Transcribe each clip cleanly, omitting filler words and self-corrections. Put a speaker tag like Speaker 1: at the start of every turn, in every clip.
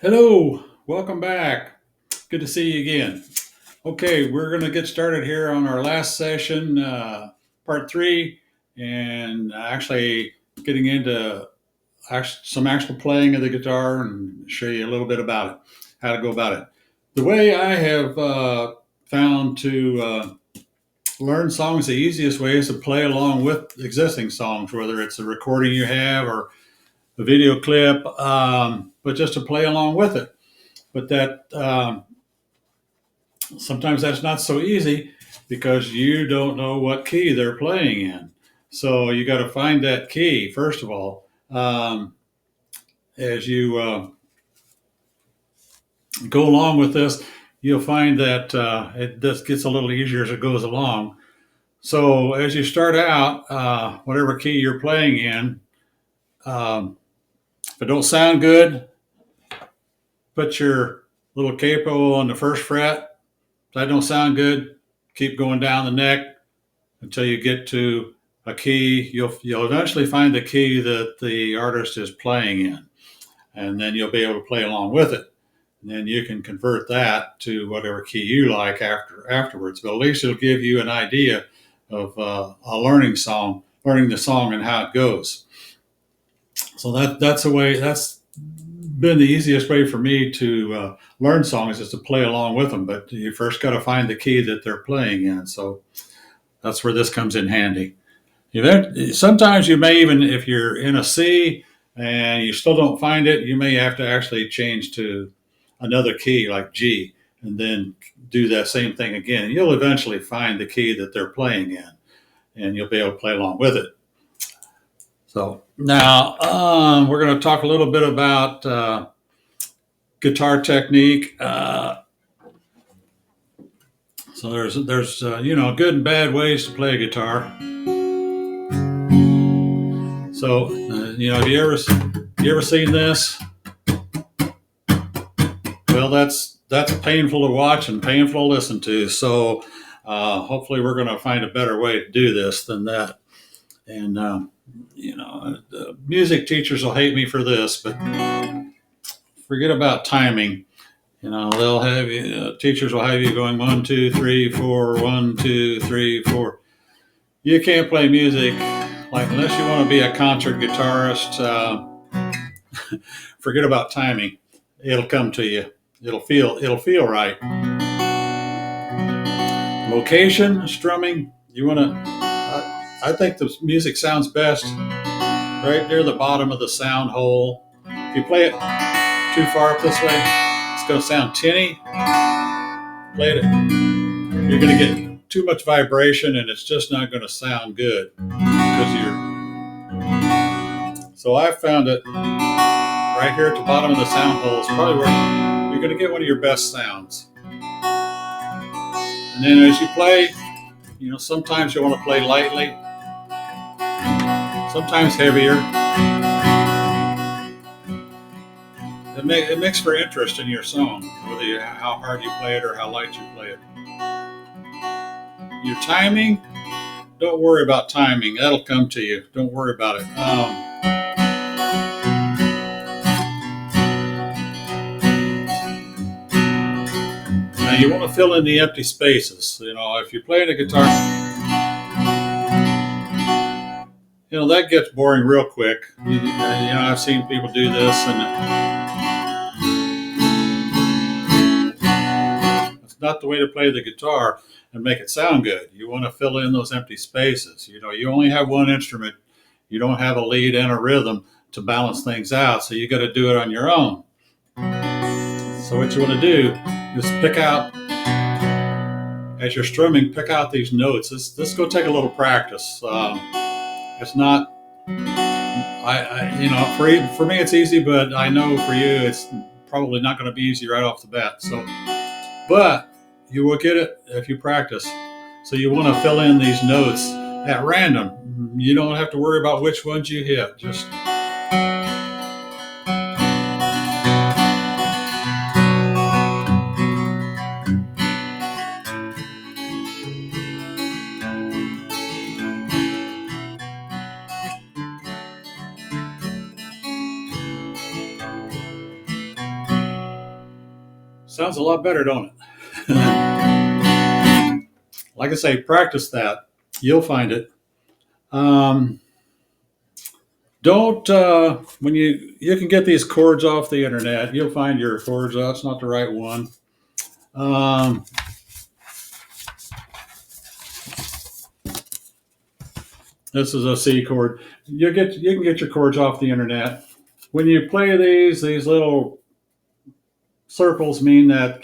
Speaker 1: Hello, welcome back. Good to see you again. Okay, we're going to get started here on our last session, part three, and actually getting into some actual playing of the guitar and show you a little bit about it, how to go about it. The way I have found to learn songs, the easiest way is to play along with existing songs, whether it's a recording you have or a video clip, but just to play along with it. But that sometimes that's not so easy because you don't know what key they're playing in. So you got to find that key first of all. As you go along with this, you'll find that it just gets a little easier as it goes along. So as you start out, whatever key you're playing in, if it don't sound good, put your little capo on the first fret. If that don't sound good, keep going down the neck until you get to a key. You'll eventually find the key that the artist is playing in, and then you'll be able to play along with it. And then you can convert that to whatever key you like afterwards. But at least it'll give you an idea of learning the song and how it goes. So that's a way. That's been the easiest way for me to learn songs is to play along with them. But you first got to find the key that they're playing in. So that's where this comes in handy. Sometimes you may even, if you're in a C and you still don't find it, you may have to actually change to another key like G and then do that same thing again. You'll eventually find the key that they're playing in and you'll be able to play along with it. So now we're going to talk a little bit about guitar technique. So there's good and bad ways to play a guitar. So have you ever seen this? Well, that's painful to watch and painful to listen to. So hopefully we're going to find a better way to do this than that. And the music teachers will hate me for this, but forget about timing. They'll have you. Teachers will have you going 1, 2, 3, 4, 1, 2, 3, 4. You can't play music like unless you want to be a concert guitarist. Forget about timing; it'll come to you. It'll feel right. Location strumming. You want to. I think the music sounds best right near the bottom of the sound hole. If you play it too far up this way, it's going to sound tinny. Play it. You're going to get too much vibration, and it's just not going to sound good because you're. So I found it right here at the bottom of the sound hole is probably where you're going to get one of your best sounds. And then as you play, sometimes you want to play lightly, sometimes heavier. It makes for interest in your song, whether how hard you play it or how light you play it. Your timing, don't worry about timing. That'll come to you. Don't worry about it. Now you want to fill in the empty spaces. If you're playing a guitar, that gets boring real quick. I've seen people do this, and it's not the way to play the guitar and make it sound good. You want to fill in those empty spaces. You only have one instrument. You don't have a lead and a rhythm to balance things out, so you got to do it on your own. So what you want to do is pick out, as you're strumming, pick out these notes. This is going to take a little practice. It's not, for me it's easy, but I know for you it's probably not going to be easy right off the bat. So, but you will get it if you practice. So you want to fill in these notes at random. You don't have to worry about which ones you hit. Just Sounds a lot better, don't it? Like I say, practice that. You'll find it. Um, don't when you can get these chords off the internet. You'll find your chords. Oh, that's not the right one. Um, this is a C chord. You can get your chords off the internet. When you play these little circles mean that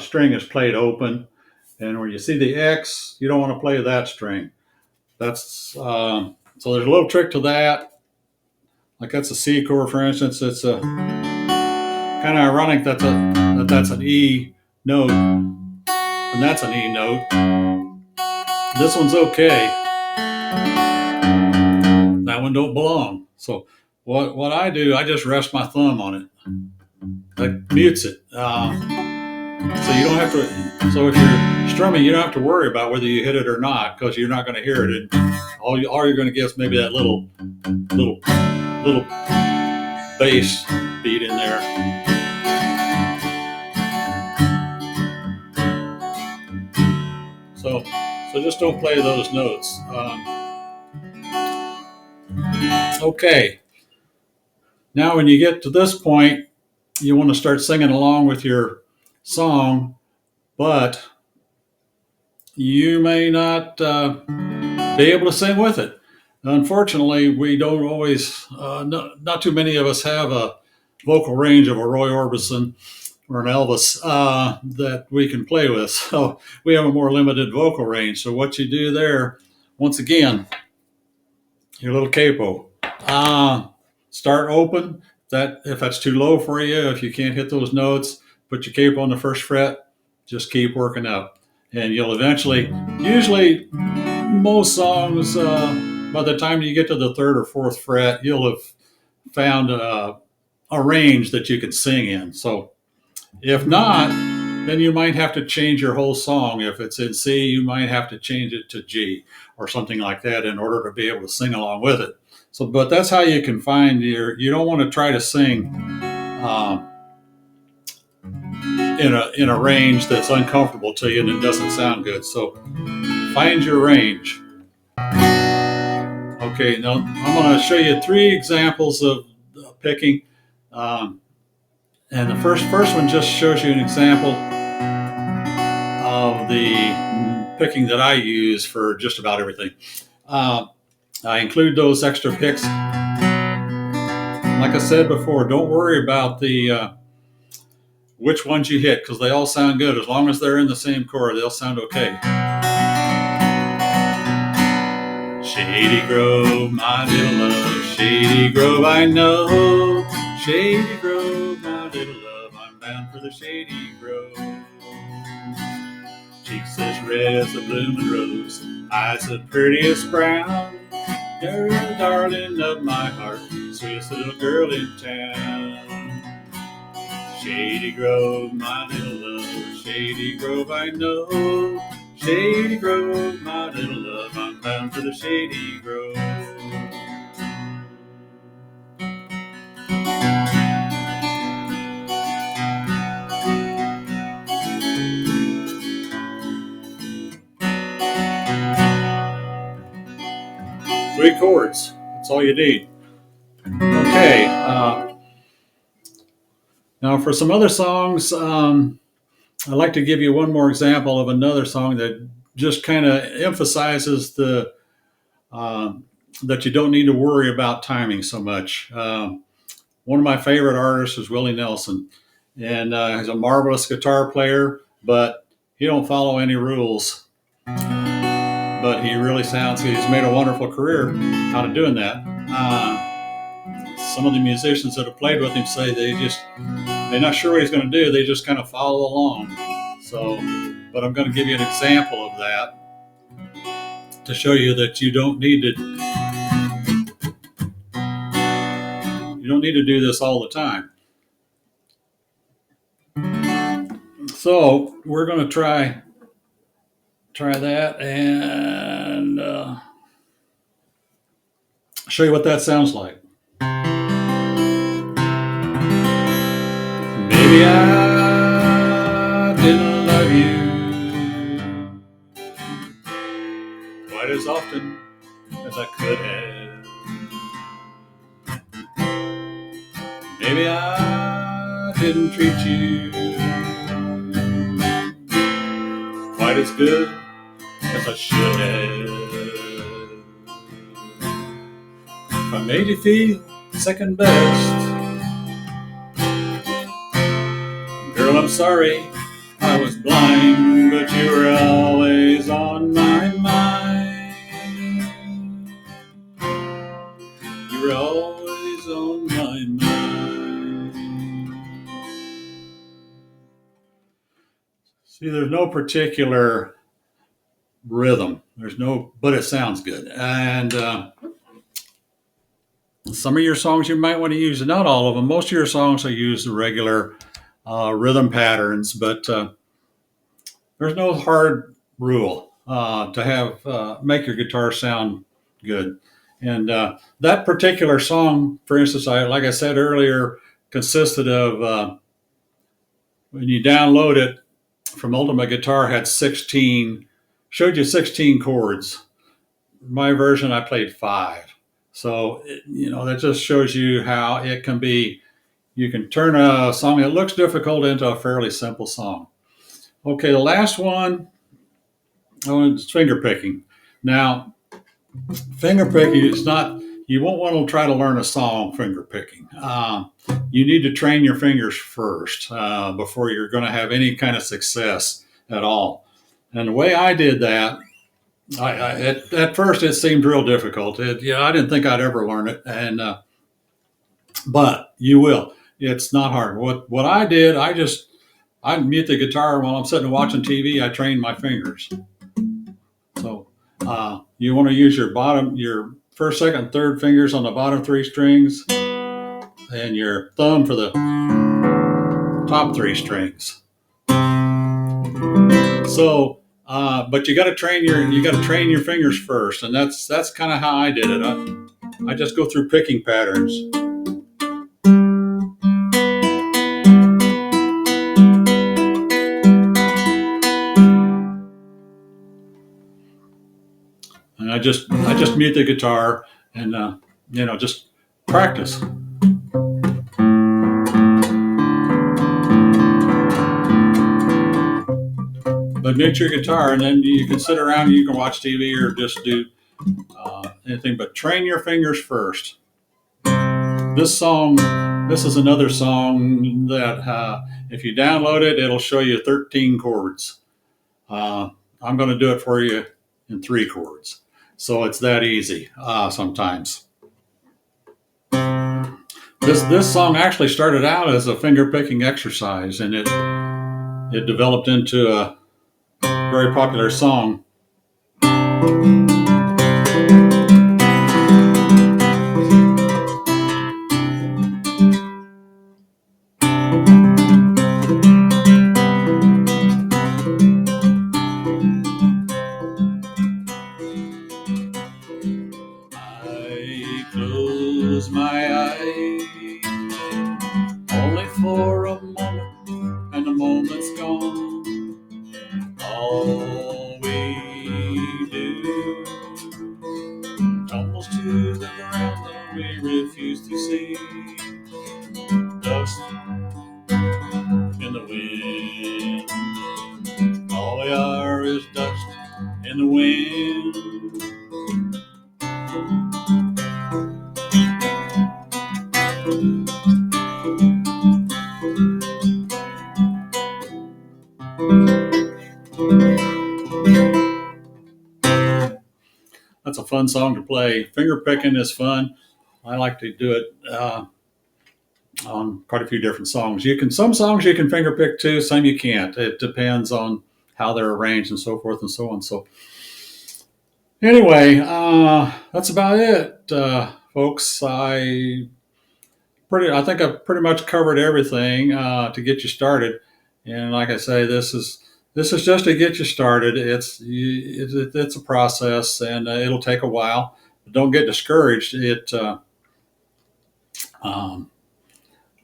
Speaker 1: string is played open, and where you see the X, you don't want to play that string. That's so there's a little trick to that. Like that's a C chord, for instance. It's a kind of ironic that's an E note, and that's an E note. This one's okay. That one don't belong. So what I do, I just rest my thumb on it. That mutes it. So you don't have to. So if you're strumming, you don't have to worry about whether you hit it or not because you're not going to hear it. All you're going to get is maybe that little bass beat in there. So just don't play those notes. Okay. Now, when you get to this point, you want to start singing along with your song, but you may not be able to sing with it. Unfortunately, we don't always, not too many of us have a vocal range of a Roy Orbison or an Elvis that we can play with. So we have a more limited vocal range. So what you do there, once again, your little capo, start open. That if that's too low for you, if you can't hit those notes, put your capo on the first fret. Just keep working up, and you'll eventually. Usually, most songs, by the time you get to the third or fourth fret, you'll have found a range that you can sing in. So if not, then you might have to change your whole song. If it's in C, you might have to change it to G or something like that in order to be able to sing along with it. So, but that's how you can find you don't want to try to sing in a range that's uncomfortable to you and it doesn't sound good. So find your range. Okay, now I'm going to show you 3 examples of picking. And the first one just shows you an example of the picking that I use for just about everything. I include those extra picks. Like I said before, don't worry about the which ones you hit because they all sound good. As long as they're in the same chord, they'll sound okay. Shady Grove, my little love, Shady Grove, I know. Shady Grove, my little love, I'm bound for the Shady Grove. Cheeks as red as a blooming rose, eyes the prettiest brown. You're the darling of my heart, sweetest little girl in town. Shady Grove, my little love, Shady Grove, I know. Shady Grove, my little love, I'm bound for the Shady Grove. 3 chords. That's all you need. Okay. Now for some other songs, I'd like to give you one more example of another song that just kind of emphasizes the that you don't need to worry about timing so much. One of my favorite artists is Willie Nelson, and he's a marvelous guitar player, but he don't follow any rules. But he really he's made a wonderful career out of doing that. Some of the musicians that have played with him say they're not sure what he's going to do. They just kind of follow along. So, but I'm going to give you an example of that to show you that you don't need to do this all the time. So we're going to try that and show you what that sounds like. Maybe I Maybe I didn't treat you quite as good as I should have. If I made you feel second best, girl, I'm sorry I was blind, but you were always on my mind. You were always on my mind. See, there's no particular rhythm. But it sounds good. And some of your songs you might want to use, not all of them. Most of your songs will use the regular rhythm patterns, but there's no hard rule to have make your guitar sound good. And that particular song, for instance, like I said earlier, consisted of when you download it from Ultimate Guitar, had 16, showed you 16 chords. My version, I played 5. So that just shows you how it can be. You can turn a song that looks difficult into a fairly simple song. Okay, the last one, it's finger picking. Now, finger picking is not, you won't want to try to learn a song finger picking. You need to train your fingers first before you're going to have any kind of success at all. And the way I did that, at first it seemed real difficult. I didn't think I'd ever learn it, but you will. It's not hard. What I did, I mute the guitar while I'm sitting watching TV. I train my fingers. So you want to use your first, second, third fingers on the bottom 3 strings, and your thumb for the top 3 strings. So, but you got to train your fingers first, and that's kind of how I did it. I just go through picking patterns. And I just mute the guitar and just practice. But mute your guitar, and then you can sit around and you can watch TV or just do anything. But train your fingers first. This is another song that if you download it, it'll show you 13 chords. I'm going to do it for you in 3 chords. So it's that easy sometimes. This song actually started out as a finger picking exercise, and it developed into a very popular song. I close my eyes only for a moment, and the moment's gone. All we do tumbles to the ground that we refuse to see. Dust in the wind, all we are is dust in the wind. That's a fun song to play. Finger picking is fun. I like to do it on quite a few different songs. Some songs you can finger pick too, some you can't. It depends on how they're arranged and so forth and so on. So anyway, that's about it, folks. I think I've pretty much covered everything to get you started. And like I say, this is just to get you started. It's a process, and it'll take a while. But don't get discouraged.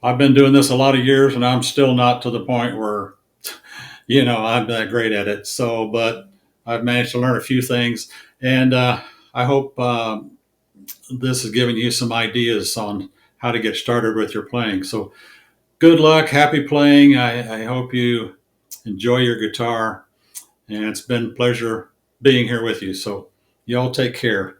Speaker 1: I've been doing this a lot of years, and I'm still not to the point where I'm that great at it. So, but I've managed to learn a few things, and I hope this has given you some ideas on how to get started with your playing. So good luck, happy playing. I hope you enjoy your guitar, and it's been a pleasure being here with you. So y'all take care.